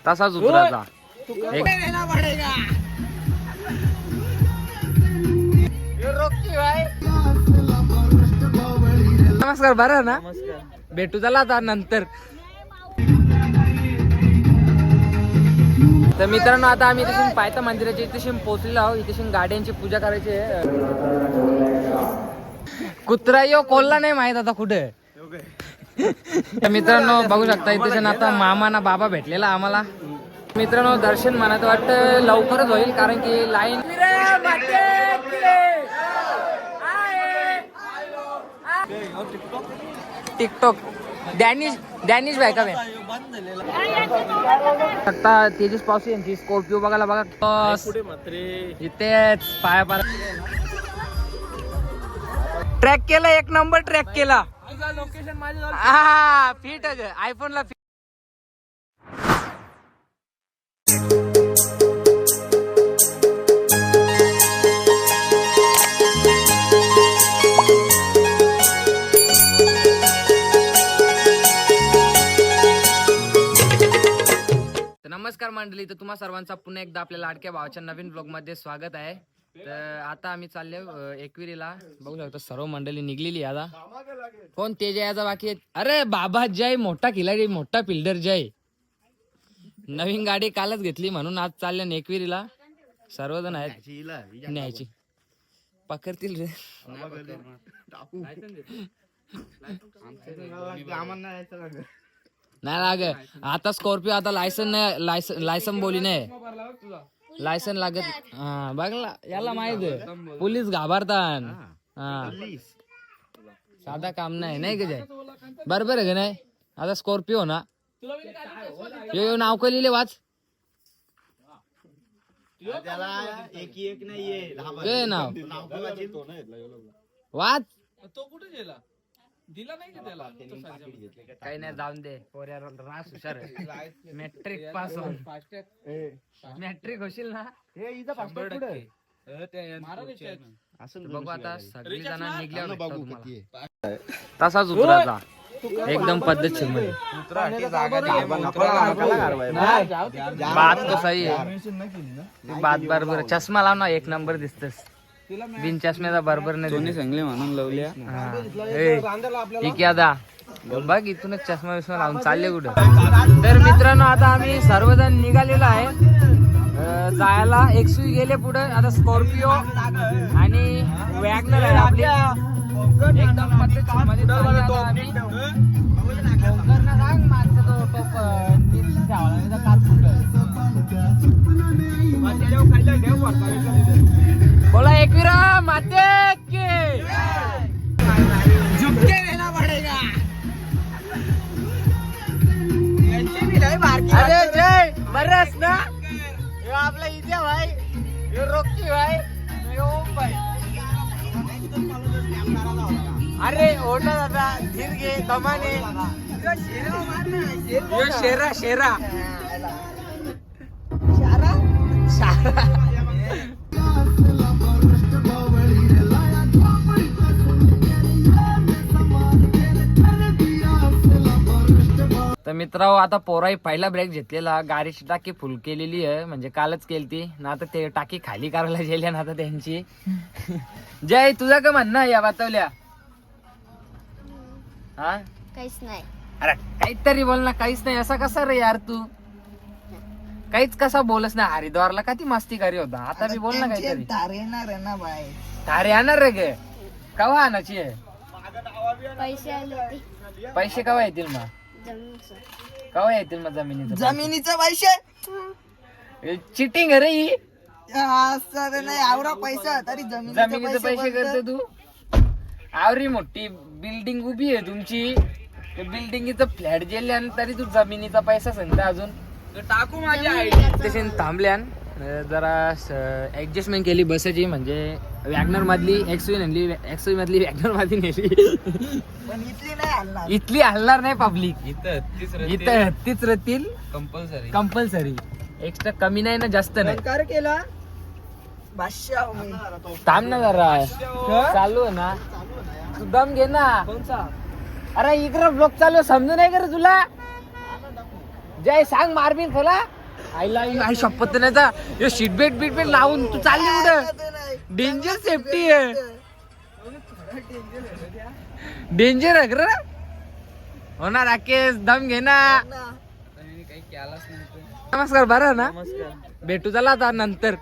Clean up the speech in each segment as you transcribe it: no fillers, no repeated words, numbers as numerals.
तसाच उतरायचा. नमस्कार, बरं ना? भेटू चला आता नंतर. तर मित्रांनो, आता आम्ही इथे पायथा मंदिराच्या इथे पोहोचलेलो आहोत. इथे गाड्यांची पूजा करायची आहे. कुत्रा यो कोल्हा नाही माहित आता कुठे. तर मित्रांनो बघू शकता इथे आता मामा ना बाबा भेटलेला आम्हाला. मित्रांनो दर्शन मनात वाटतं लवकरच होईल, कारण की लाईन टिकटॉक डॅनिश भाई का आता तेजस पावसी यांची स्कॉर्पिओ बघायला बघा. इथेच पाया ट्रॅक केला, एक नंबर ट्रॅक केला. लोकेशन माझ्या हा फिट आयफोनला. नमस्कार मंडळी, तर तुम्हा सर्वांचा पुन्हा एकदा आपल्या लाडक्या भावाच्या नवीन ब्लॉग मध्ये स्वागत आहे. तर आता आम्ही चाललो एकविरीला. बघू शकतो सर्व मंडळी निघलेली. आता कोण तेज याचा बाकी आहे. अरे बाबा जय, मोठा खिलाडी, मोठा फिल्डर जय. नवीन गाडी कालच घेतली म्हणून आज चालले एकविरीला. सर्वजण आहेत न्यायची. पकडतील रे. नाही लाग आता स्कॉर्पिओ. आता लायसन नाही, लायसन बोली नाही, लायसन लागत. हा बघला, याला माहित आहे पोलीस घाबरतात. हा साधा काम नाही, नाही का जय? बरोबर आहे का नाही? आता स्कॉर्पिओ ना यो नाव का लिहिले वाच. ते नाव वाच. तो कुठे गेला? दिला नाही का त्याला? काही नाही, जाऊन दे. रास हुशार आहे. मॅट्रिक पास होऊन मॅट्रिक होशील ना. बघू आता सगळी जण निघल्यावर तसाच उतरायचा एकदम पद्धतशीर मध्ये. बात तो सही आहे, बात बरोबर. चष्मा लाव ना, एक नंबर दिसतस. बिन चष्म्याचा बरोबर नाही. दोन्ही चांगले म्हणून लावल्या. ठीक आहे आता बघ, इथूनच चष्मा विष्मा लावून चालले कुठं. तर मित्रांनो आता आम्ही सर्वजण निघालेलो आहे जायला. एक्सवी गेले पुढे. आता स्कॉर्पिओ आणि वॅगनर आहे आपली. एकदम पद्धतशीर बोला एकविरा माते के झुकके रहना पड़ेगा. अरे जय बरस ना, यो आपला इथे भाई, यो रोकी भाई, यो ओम भाई. अरे ओढला दादा, धीर घे, दमाने. यो शेरा शेरा शारा. तर मित्रांनो आता पोराई पहिला ब्रेक घेतलेला. गाडीची टाकी फुल केलेली आहे, म्हणजे कालच केली ना. आता ते टाकी खाली करायला गेल्या ना आता त्यांची. जय तुझा का म्हणणं या बातवल्या? हा काहीच नाही. अरे काहीतरी बोल ना. काहीच नाही असं कसं रे यार तू? काहीच कसा बोलस ना. हरिद्वारला का ती मस्ती करी होता. आता मी बोल ना काहीतरी. तारे येणार आहे ना बाय. तारे येणार रे गे? कवा आणायची आहे? पैसे आले ते. पैसे कवा येतील मग? कवा येतील मग जमिनीचं? जमिनीचे पैसे चिटिंग आहे रे ही. नाही आवरा पैसा तरी जमिनीचे पैसे करते तू. आवरी मोठी बिल्डिंग उभी आहे तुमची, बिल्डिंगीचं फ्लॅट गेले आणि तरी तू जमिनीचा पैसा सांगता अजून. टाकू माझी आयडी. थांबल्यान जरा ऍडजस्टमेंट केली बसायची. म्हणजे वॅगनर मधली एक्सवी नेली, एक्सवी मधली वॅगनर मध्ये नेली. इथली हलणार नाही पब्लिक. इथं तीच राहतील कंपल्सरी. एक्स्ट्रा कमी नाही ना जास्त नाही. केला थांब ना जरा, चालू आहे ना. तू दम घे ना. अरे इकडं ब्लॉक चालू समजून नाही का रे तुला? जय सांग मारबीन खला आईला आई शपथ नाही तर सीट बेल्ट लावून तू चालली कुठं डेंजर सेफ्टी आहे डेंजर आहे खरं हो ना राकेश दम घे ना नमस्कार बरं ना भेटू चला आता नंतर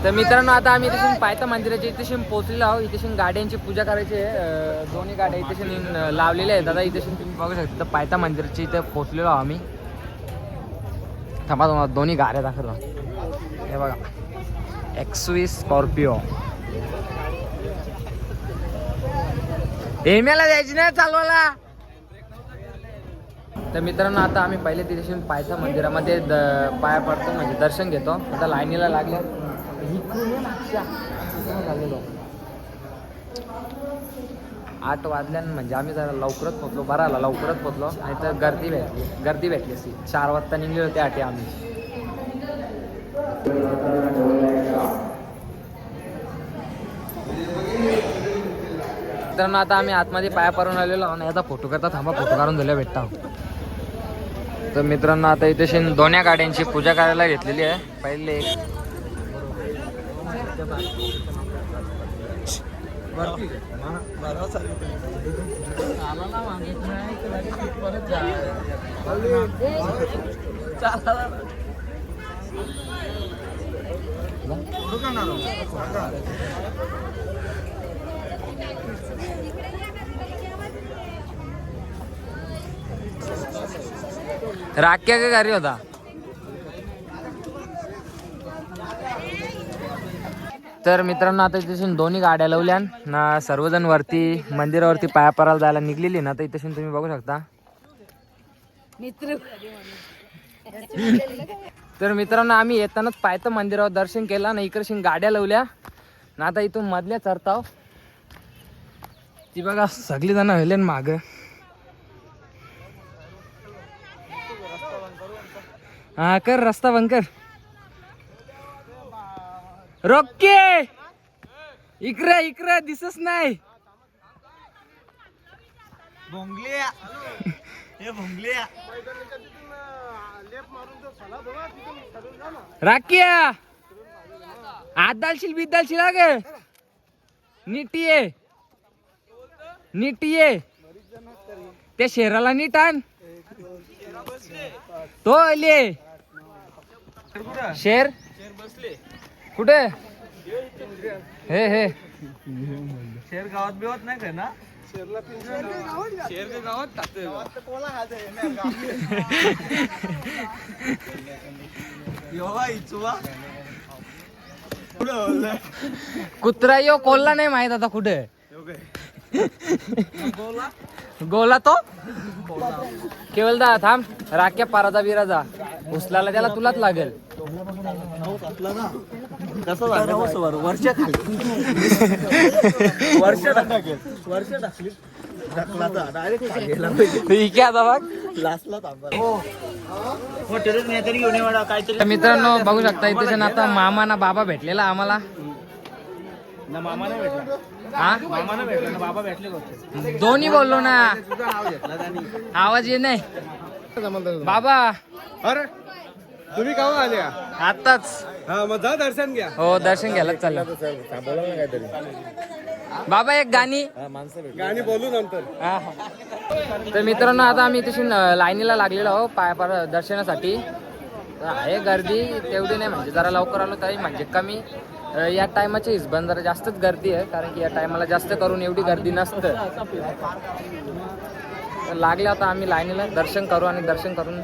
तर मित्रांनो आता आम्ही इथे पायथा मंदिराच्या इथे पोहोचलेलो आहोत. इथे गाड्यांची पूजा करायची आहे. दोन्ही गाड्या इथे लावलेल्या आहेत. दादा इथे तुम्ही बघू शकता. तर पायथा मंदिराच्या इथे पोहोचलेलो आहोत आम्ही. थांबा तुम्हाला दोन्ही गाड्या दाखवतो. हे बघा XV स्कॉर्पिओ एमएला जायची ना चालवायला. तर मित्रांनो आता आम्ही पहिले तिथे पायथा मंदिरामध्ये पाया पडतो म्हणजे दर्शन घेतो. आता लाईनीला लागल्या 8 वाजल्यान म्हणजे आम्ही जरा लवकरच पोहोचलो. बराला लवकरच पोहोचलो नाही तर गर्दी भेटली असती. 4 वाजता निघले होते आटे आम्ही. मित्रांनो आता आम्ही आतमध्ये पाया पडून आलेलो आहोत. याचा फोटो करता थांबा फोटो काढून झाल्या भेटता. तर मित्रांनो आता इथे दोन्ही गाड्यांची पूजा करायला घेतलेली आहे. पहिले राख्या का घरी होता. तर मित्रांनो आता इथे दोन्ही गाड्या लावल्या ना. सर्वजण वरती मंदिरावरती पाया पडायला जायला निघलेली ना. तर इथे तुम्ही बघू शकता. तर मित्रांनो आम्ही येतानाच पायथा मंदिरावर दर्शन केलं ना. इकडे गाड्या लावल्या ना. आता इथून मधल्या चरताव ती बघा सगळी जण हले माग. हा कर रस्ता बंद कर. रोके इकडे दिसच नाही. राखिया आत दालशील बीत दालशील ग नीट ये त्या शेराला नीट आण. तो आले शेर कुठे हे शेर गावात बिवत नाही काय ना. शेर गावात कुत्रा यो कोल्हा नाही माहित आता कुठे. गोला तो केवलदा थांब. राख्या पाराजा बिराजा उचलाला त्याला तुलाच लागेल. मित्रांनो बघू शकता इथे आता मामा ना बाबा भेटलेला आम्हाला. दोन्ही बोललो ना. आवाज येत नाही बाबा. अरे तुम्ही केव्हा आले आताच. मग जा दर्शन घ्या. हो दर्शन घ्यायला चाललं. बाबा एक गाणी बोलू नंतर. तर मित्रांनो आता आम्ही तशी लाईनीला लागलेलो आहो पाया दर्शनासाठी. आहे गर्दी तेवढी नाही म्हणजे जरा लवकर आलो तरी म्हणजे कमी. या टायमाची हिसबन जरा जास्तच गर्दी आहे कारण की या टायमाला जास्त करून एवढी गर्दी नसतं. लागले आता आम्ही लाईनीला दर्शन करू आणि दर्शन करून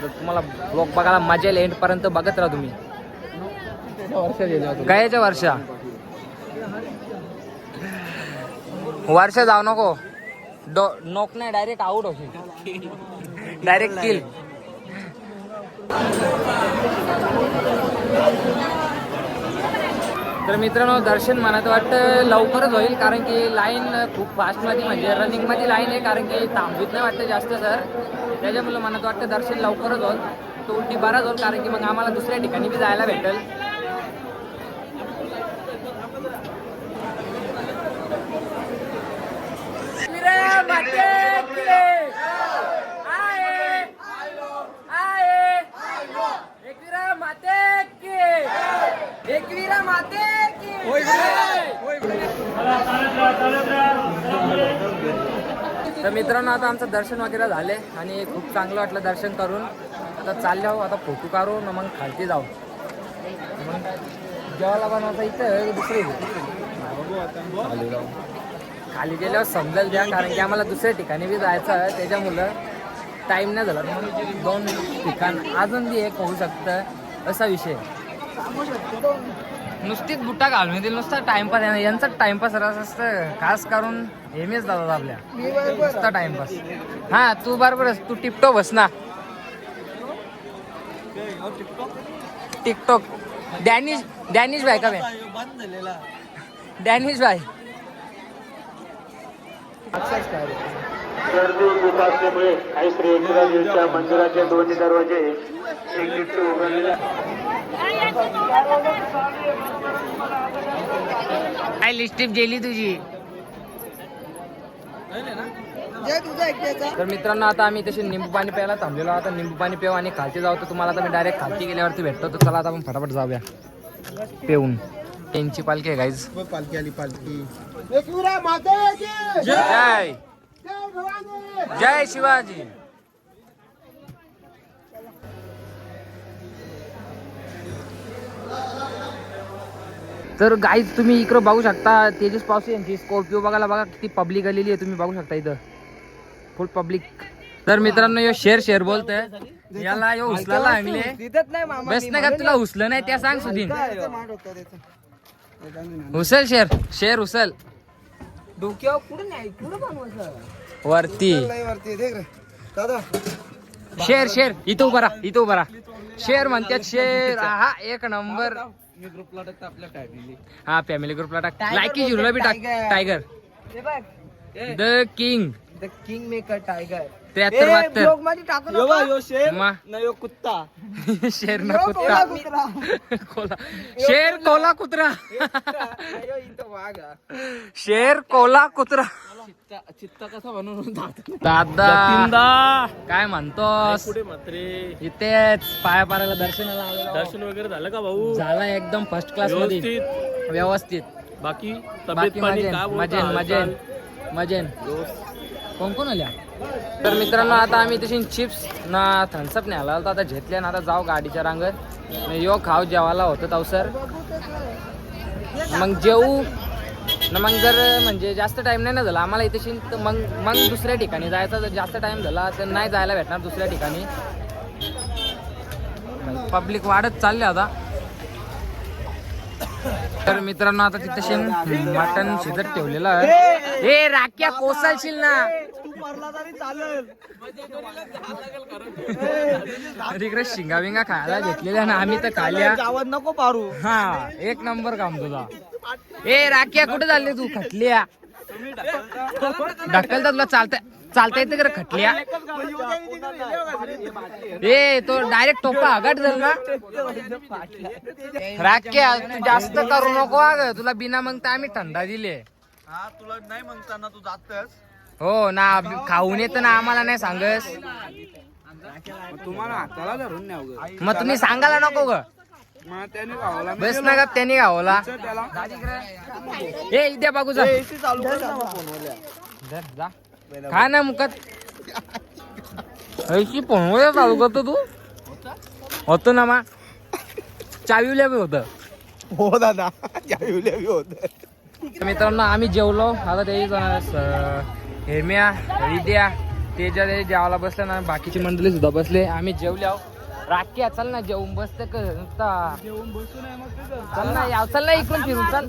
तुम्हाला ब्लॉग बघायला मजा येईल. एंड पर्यंत बघत राहा तुम्ही. गायच्या वर्ष जाऊ नको. नोक नाही डायरेक्ट आउट होशील. डायरेक्ट किल. तर मित्रांनो दर्शन मनात वाटतं लवकरच होईल, कारण की लाईन खूप फास्टमध्ये म्हणजे रनिंगमध्ये लाईन आहे, कारण की थांबवीत नाही वाटतं जास्त सर. त्याच्यामुळे मनात वाटतं दर्शन लवकरच होईल, तो उलटी बराच होईल, कारण की मग आम्हाला दुसऱ्या ठिकाणी बी जायला भेटेल. तर मित्रांनो आता आमचं दर्शन वगैरे झाले आणि खूप चांगलं वाटलं दर्शन करून. आता चालले आहो, आता फोटो काढू न मग खालती जाऊ. मग जेवायला बनवता इथं दुसरी खाली गेल्यावर समजेल द्या, कारण की आम्हाला दुसऱ्या ठिकाणी बी जायचं आहे, त्याच्यामुळं टाईम नाही झाला. मग 2 ठिकाण अजून बी एक होऊ शकतं असा विषय. नुसतीच बुट्टा घालून येतील, नुसता टाइमपास. यांचा टाइमपास असतं, खास करून एमएस दादा आपल्या नुसता टाइमपास. हा तू बरोबर, तू टिकटॉक बस ना. टिकटॉक डॅनिश भाई का डॅनिश भाई. गर्दी खूप असल्यामुळे काही श्री एकविरा मंदिराचे दोन्ही दरवाजे एक उघडलेले. काय लिस्टिप गेली तुझी. तर मित्रांनो आता आम्ही तसे निंबू पाणी प्यायला थांबलेलो. आता निंबू पाणी पेऊ आणि खालती जाऊ. तर तुम्हाला आता मी डायरेक्ट खालती गेल्यावरती भेटतो. तर चला आता आपण फटाफट जाऊया पेऊन. त्यांची पालखी आहे गाईज. पालखी आली पालखी. जय जय शिवाजी. तर गाईज तुम्ही इकडं बघू शकता, तेजस पावसे यांची स्कॉर्पिओ बघायला बघा किती पब्लिक आलेली आहे. तुम्ही बघू शकता इथं फुल पब्लिक. तर मित्रांनो यो शेर बोलतोय, याला यो उचलायला आणले. बस नाही का तुला उचलं नाही त्या सांग सुधीन. उचल शेर उचल. डोक्यावर कुठं नाही, कुठं बनवायचं वरती दादा शेर इथं उभा राहा. शेर म्हणतात शेर. हा एक नंबर. ग्रुपला टाकता आपल्या फॅमिली. हा फॅमिली ग्रुपला टाक. लायकी झुरला बी टाक. Tiger the king king maker tiger 73 मध्ये टाकू नका. कुत्ता शेर ना कुत्ता. शेर कोला कुत्रा. शेर कोला कुत्रा. चित्ता कसा बनवून दादा काय म्हणतोस. इथेच पाया पारायला दर्शनाला आलेलो. दर्शन वगैरे झालं का भाऊ. झाला एकदम फर्स्ट क्लास मध्ये व्यवस्थित. बाकी मजेन कोण आल्या. तर मित्रांनो आता आम्ही तशी चिप्स ना थम्सअप नाही आला आता घेतल्या ना. आता जाऊ गाडीच्या रांगत यो खाऊ जेवायला होतं तावसर. मग जेऊ ना. मग जर म्हणजे जास्त टाइम नाही ना झाला आम्हाला इथे तर मग दुसऱ्या ठिकाणी जायचा. जर जास्त टाइम झाला तर नाही जायला भेटणार दुसऱ्या ठिकाणी. पब्लिक वाढत चालले आता. तर मित्रांनो आता तिथे मटण शिजत ठेवलेलं आहे. ए राख्या कोसलशील ना. तिकडे शिंगा बिंगा खायला घेतलेल्या ना आम्ही तर खाल्या. नको पारू. हा एक नंबर काम तुझा. ए राख्या कुठे चालली तू. खटल्या ढकलता तुला चालता येते का खटल्या. ए तो डायरेक्ट टोपा आगाट झाला ना. राख्या तू जास्त करू नको अगं. तुला बिना मग आम्ही थंडा दिले. तुला नाही म्हणताना तू जातस. हो ना खाऊन येत ना आम्हाला नाही सांगस. तुम्हाला हाताला धरून नाही मग तुम्ही सांगायला नको ग. त्याने गावाला बस ना का त्यांनी गावला. ए इथे बघू जा. जा खा ना मुकत. ऐशी पोहण्या चालू करतो तू. होतो ना मा चावीला बी होत. हो दादा बी होत. मित्रांनो आम्ही जेवलो. आता ते हेम्या विद्या तेजा जेवायला बसले ना. बाकीची मंडळी सुद्धा बसले. आम्ही जेवल्या. राख्या चल ना जेवून बसते नुसता. चल ना याव. चल ना इकडून फिरून चल.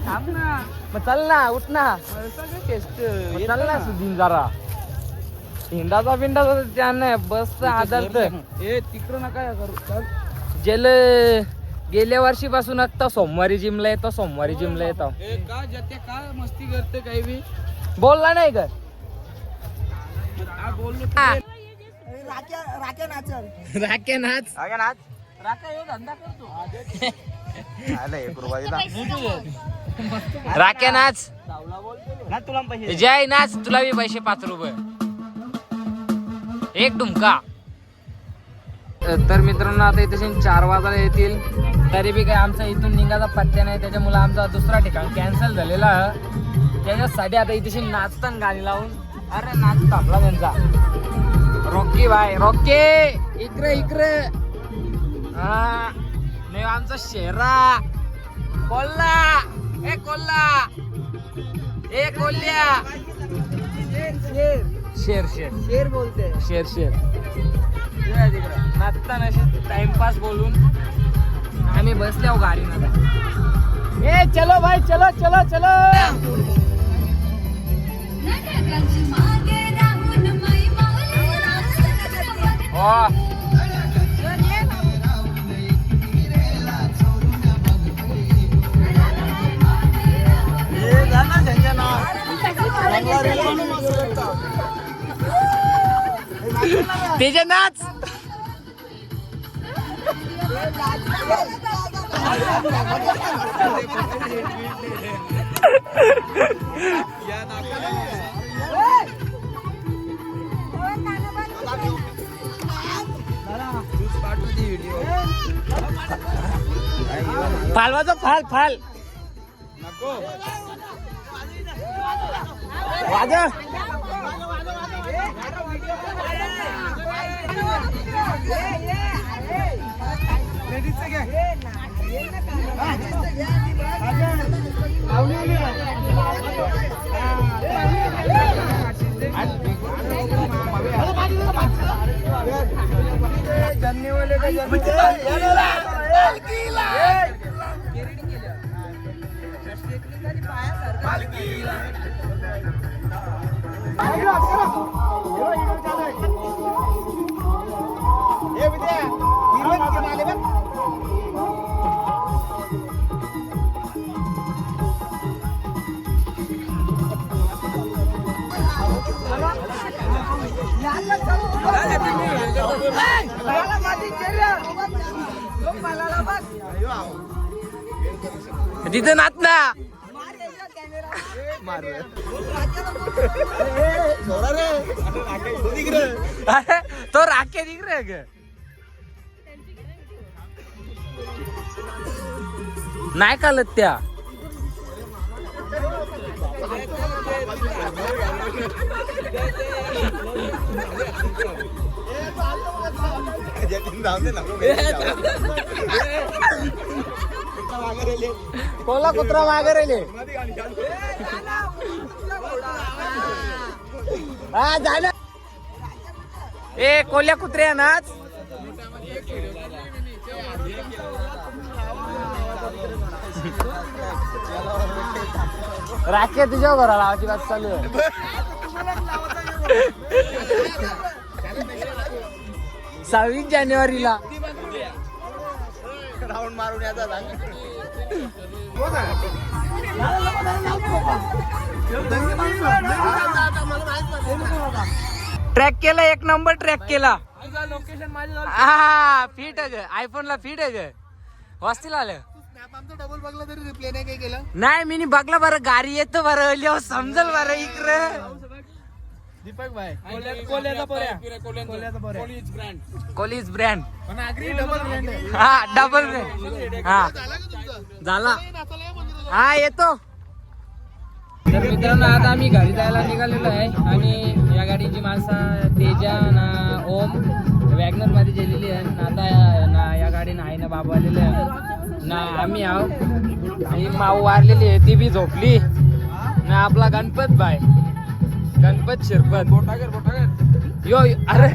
थांब ना मग. चल ना उठ ना. चल ना सुधीन जरा. हिंडाचा पिंडाचा त्यानं बस आदर. तिकडं नका करू. जेल गेल्या वर्षीपासून तो सोमवारी जिमला येतो काय मस्ती करते काही बी बोलला नाही का हा. राख्या नाचल राखे नाच राखे नाच जय नाच तुला बी पैसे 5 रुपये एक डुमका. तर मित्रांनो आता इथे 4 वाजायला येतील तरी बी काय आमचा इथून निघायचा पत्त्या नाही त्याच्यामुळे आमचा दुसरा ठिकाण कॅन्सल झालेला त्याच्यासाठी आता इथे नाचताना गाणी लावून अरे नाच थांबला त्यांचा रॉकी भाई रॉकी इकडे हा नाही आमचा शेरा कोल्हा ए कोल्ह्या शेर बोलते शेर नाचताना टाइमपास बोलून आम्ही बसल्या गाडीमध्ये ए चलो भाई चलो हो तेजे नाच फालवाचा फाल नको वाजा तिथं नाच ना तो राखे दिख रे ग नाही कालत त्या कोला कुत्रा मागे रेले हा झालं ए कोल्या कुत्र्या नाच राखे तुझ्या घराला लावायची बात चालू आहे 26 जानेवारीला राऊंड मारून याचा ट्रॅक केला 1 नंबर ट्रॅक केला लोकेशन माझ्या हा फिट आहे ग आयफोनला फिट आहे ग वाचतील आलं डबल बघला तरी रिप्ले नाही काय केलं नाही मी बघला बरं गाडी येतो बरं लिओ समजल बरं इकडं दीपक भाई कोल्याचा कोलीज ब्रँड डबल ब्रँड आहे हा डबल ब्रँड हा झाला हा येतो तर मित्रांनो आता आम्ही घरी जायला निघालेलो आहे आणि या गाडीची माणसं तेजा ना ओम वॅगनर मध्ये गेलेली आहे आता ना या गाडीनं आहे ना बाबा आलेले आहे ना आम्ही आहो आणि माऊ वारलेली आहे ती बी झोपली ना आपला गणपत बाय गणपत शिरपत बोटागर यो अरे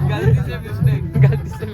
गलती से मिस्टेक गलती से